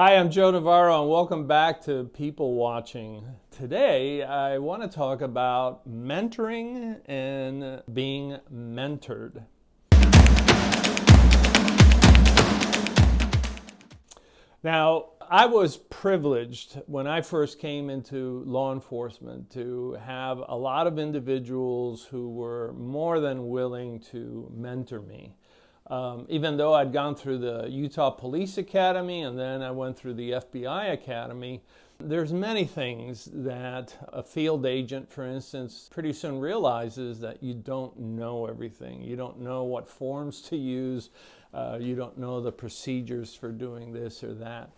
Hi, I'm Joe Navarro, and welcome back to People Watching. Today, I want to talk about mentoring and being mentored. Now, I was privileged when I first came into law enforcement to have a lot of individuals who were more than willing to mentor me. Even though I'd gone through the Utah Police Academy and then I went through the FBI Academy, there's many things that a field agent, for instance, pretty soon realizes that you don't know everything. You don't know what forms to use. You don't know the procedures for doing this or that.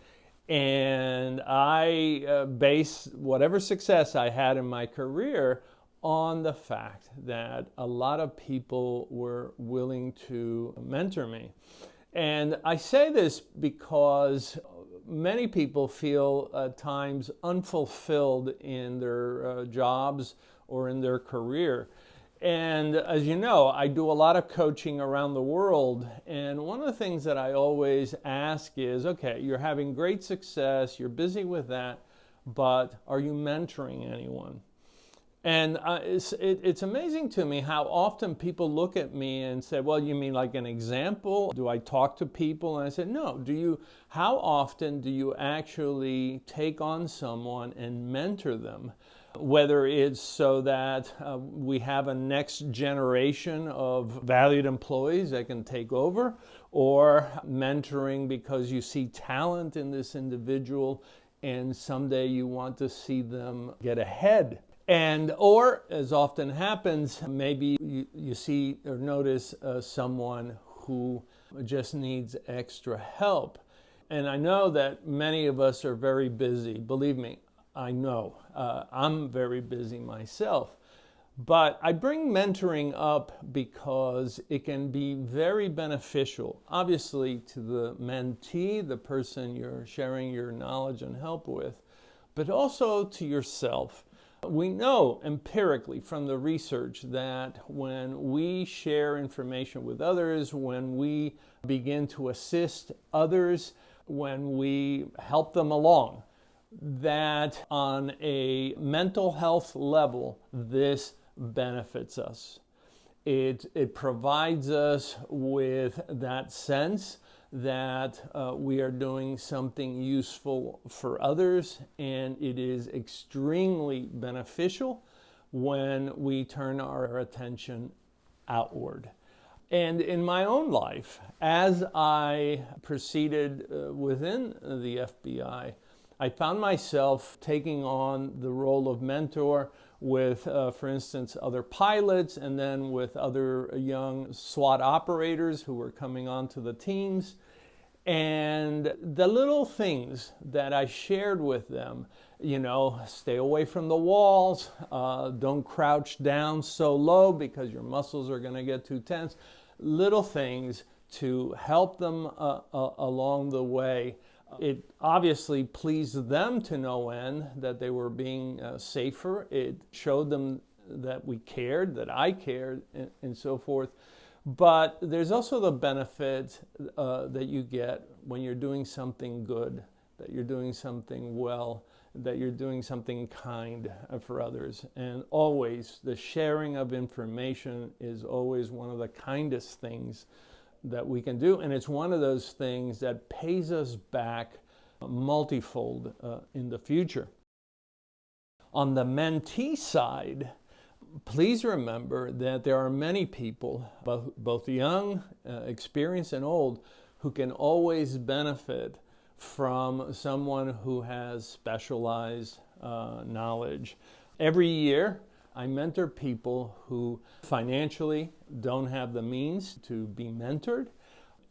And I base whatever success I had in my career on the fact that a lot of people were willing to mentor me. And I say this because many people feel at times unfulfilled in their jobs or in their career. And as you know, I do a lot of coaching around the world. And one of the things that I always ask is, okay, you're having great success, you're busy with that, but are you mentoring anyone? And it's amazing to me how often people look at me and say, well, you mean like an example? Do I talk to people? And I said, no. How often do you actually take on someone and mentor them? Whether it's so that we have a next generation of valued employees that can take over, or mentoring because you see talent in this individual and someday you want to see them get ahead. Or, as often happens, maybe you see or notice someone who just needs extra help. And I know that many of us are very busy. Believe me, I know. I'm very busy myself. But I bring mentoring up because it can be very beneficial, obviously, to the mentee, the person you're sharing your knowledge and help with, but also to yourself. We know empirically from the research that when we share information with others, when we begin to assist others, when we help them along, that on a mental health level, this benefits us. It provides us with that sense that we are doing something useful for others, and it is extremely beneficial when we turn our attention outward. And in my own life, as I proceeded within the FBI, I found myself taking on the role of mentor with, for instance, other pilots, and then with other young SWAT operators who were coming onto the teams. And the little things that I shared with them, stay away from the walls, don't crouch down so low because your muscles are going to get too tense. Little things to help them along the way. It obviously pleased them to no end that they were being safer. It showed them that we cared, that I cared, and so forth. But there's also the benefit that you get when you're doing something good, that you're doing something well, that you're doing something kind for others. And always, the sharing of information is always one of the kindest things that we can do. And it's one of those things that pays us back multifold in the future. On the mentee side, please remember that there are many people, both young, experienced, and old, who can always benefit from someone who has specialized knowledge. Every year, I mentor people who financially don't have the means to be mentored,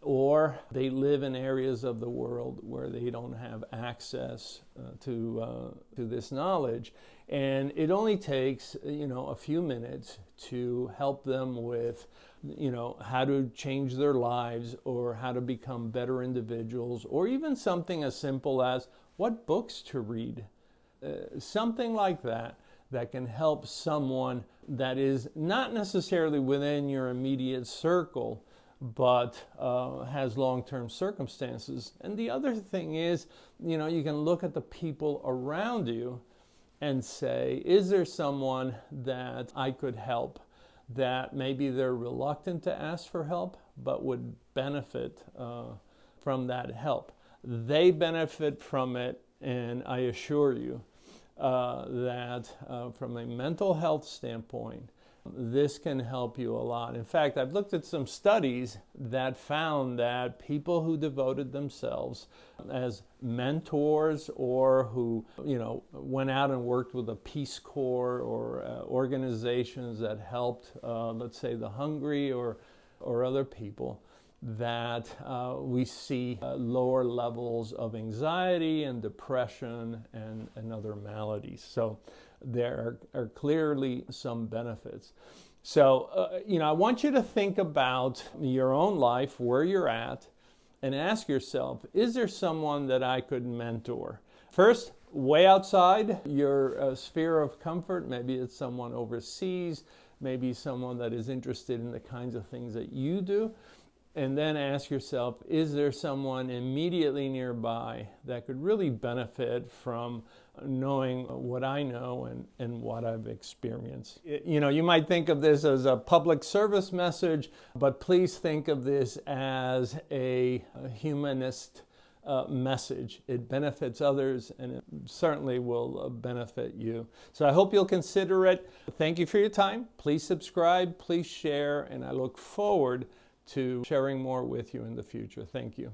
or they live in areas of the world where they don't have access to this knowledge. And it only takes, a few minutes to help them with, how to change their lives or how to become better individuals, or even something as simple as what books to read. Something like that can help someone that is not necessarily within your immediate circle, but has long-term circumstances. And the other thing is, you can look at the people around you and say, is there someone that I could help, that maybe they're reluctant to ask for help, but would benefit from that help? They benefit from it, and I assure you that from a mental health standpoint, this can help you a lot. In fact, I've looked at some studies that found that people who devoted themselves as mentors, or who, went out and worked with a Peace Corps or organizations that helped, let's say, the hungry or other people, that we see lower levels of anxiety and depression and other maladies. So there are clearly some benefits. So, I want you to think about your own life, where you're at, and ask yourself, is there someone that I could mentor? First, way outside your sphere of comfort. Maybe it's someone overseas, maybe someone that is interested in the kinds of things that you do. And then ask yourself, is there someone immediately nearby that could really benefit from knowing what I know and what I've experienced? You might think of this as a public service message, but please think of this as a humanist message. It benefits others, and it certainly will benefit you. So I hope you'll consider it. Thank you for your time. Please subscribe, please share, and I look forward to sharing more with you in the future. Thank you.